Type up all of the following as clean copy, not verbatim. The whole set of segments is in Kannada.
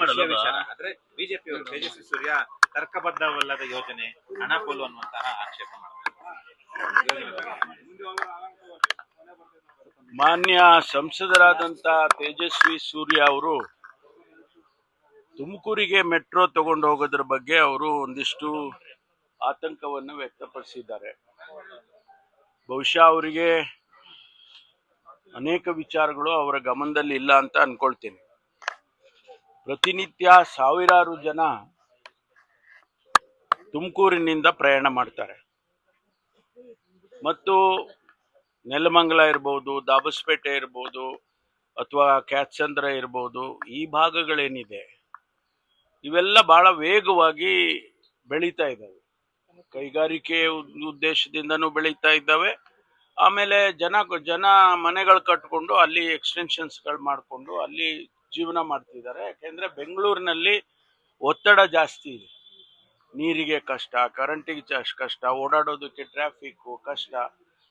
ಸಮಸ್ಯೆ ವಿಚಾರ ಆದ್ರೆ ಬಿಜೆಪಿ ಅವರು ತೇಜಸ್ವಿ ಸೂರ್ಯ ತರ್ಕಬದ್ಧವಲ್ಲದ ಯೋಜನೆ ಹಣ ಪೋಲು ಅನ್ನುವಂತಹ ಆಕ್ಷೇಪ ಮಾಡ್ತಾರೆ. ಮಾನ್ಯ ಸಂಸದರಾದಂತ ತೇಜಸ್ವಿ ಸೂರ್ಯ ಅವರು ತುಮಕೂರಿಗೆ ಮೆಟ್ರೋ ತಗೊಂಡು ಹೋಗೋದ್ರ ಬಗ್ಗೆ ಅವರು ಒಂದಿಷ್ಟು ಆತಂಕವನ್ನು ವ್ಯಕ್ತಪಡಿಸಿದ್ದಾರೆ. ಬಹುಶಃ ಅವರಿಗೆ ಅನೇಕ ವಿಚಾರಗಳು ಅವರ ಗಮನದಲ್ಲಿ ಇಲ್ಲ ಅಂತ ಅನ್ಕೊಳ್ತೀನಿ. ಪ್ರತಿನಿತ್ಯ ಸಾವಿರಾರು ಜನ ತುಮಕೂರಿನಿಂದ ಪ್ರಯಾಣ ಮಾಡ್ತಾರೆ ಮತ್ತು ನೆಲಮಂಗಲ ಇರ್ಬೋದು, ದಾಬಸ್ಪೇಟೆ ಇರ್ಬೋದು ಅಥವಾ ಕ್ಯಾತ್ಸಂದ್ರ ಇರ್ಬೋದು, ಈ ಭಾಗಗಳೇನಿದೆ ಇವೆಲ್ಲ ಬಹಳ ವೇಗವಾಗಿ ಬೆಳೀತಾ ಇದ್ದಾವೆ. ಕೈಗಾರಿಕೆ ಉದ್ದೇಶದಿಂದನೂ ಬೆಳೀತಾ ಇದ್ದಾವೆ. ಆಮೇಲೆ ಜನ ಮನೆಗಳು ಕಟ್ಕೊಂಡು ಅಲ್ಲಿ ಎಕ್ಸ್ಟೆನ್ಷನ್ಸ್ಗಳು ಮಾಡಿಕೊಂಡು ಅಲ್ಲಿ ಜೀವನ ಮಾಡ್ತಿದ್ದಾರೆ. ಯಾಕೆಂದ್ರೆ ಬೆಂಗಳೂರಿನಲ್ಲಿ ಒತ್ತಡ ಜಾಸ್ತಿ ಇದೆ. ನೀರಿಗೆ ಕಷ್ಟ, ಕರೆಂಟಿಗೆ ಕಷ್ಟ, ಓಡಾಡೋದಕ್ಕೆ ಟ್ರಾಫಿಕ್ ಕಷ್ಟ,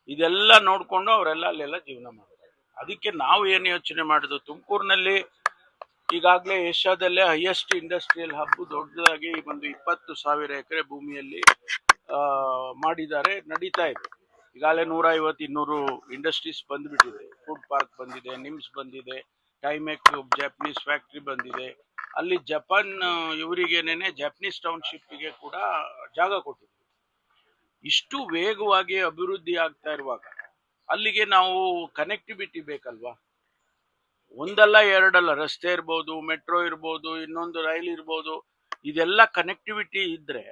ಇದೆಲ್ಲ ನೋಡಿಕೊಂಡು ಅವರೆಲ್ಲ ಅಲ್ಲೆಲ್ಲ ಜೀವನ ಮಾಡ್ತಾರೆ. ಅದಕ್ಕೆ ನಾವು ಏನು ಯೋಚನೆ ಮಾಡಿದ್ವು, ತುಮಕೂರಿನಲ್ಲಿ ಈಗಾಗಲೇ ಏಷ್ಯಾದಲ್ಲೇ ಹೈಯೆಸ್ಟ್ ಇಂಡಸ್ಟ್ರಿಯಲ್ ಹಬ್ ದೊಡ್ಡದಾಗಿ ಒಂದು 20,000 ಎಕರೆ ಭೂಮಿಯಲ್ಲಿ ಮಾಡಿದ್ದಾರೆ, ನಡೀತಾ ಇದೆ. ಈಗಾಗಲೇ 150-200 ಇಂಡಸ್ಟ್ರೀಸ್ ಬಂದ್ಬಿಟ್ಟಿದೆ. ಫುಡ್ ಪಾರ್ಕ್ ಬಂದಿದೆ, ನಿಮ್ಸ್ ಬಂದಿದೆ, ಟೈಮೆಕ್ ಜಾಪನೀಸ್ ಫ್ಯಾಕ್ಟ್ರಿ ಬಂದಿದೆ. ಅಲ್ಲಿ ಜಪಾನ್ ಇವರಿಗೇನೆ ಜಾಪನೀಸ್ ಟೌನ್ಶಿಪ್ಗೆ ಕೂಡ ಜಾಗ ಕೊಟ್ಟಿದೆ. ಇಷ್ಟು ವೇಗವಾಗಿ ಅಭಿವೃದ್ಧಿ ಆಗ್ತಾ ಇರುವಾಗ ಅಲ್ಲಿಗೆ ನಾವು ಕನೆಕ್ಟಿವಿಟಿ ಬೇಕಲ್ವಾ? ಒಂದಲ್ಲ ಎರಡಲ್ಲ, ರಸ್ತೆ ಇರ್ಬೋದು, ಮೆಟ್ರೋ ಇರ್ಬೋದು, ಇನ್ನೊಂದು ರೈಲ್ ಇರ್ಬೋದು, ಇದೆಲ್ಲ ಕನೆಕ್ಟಿವಿಟಿ ಇದ್ರೆ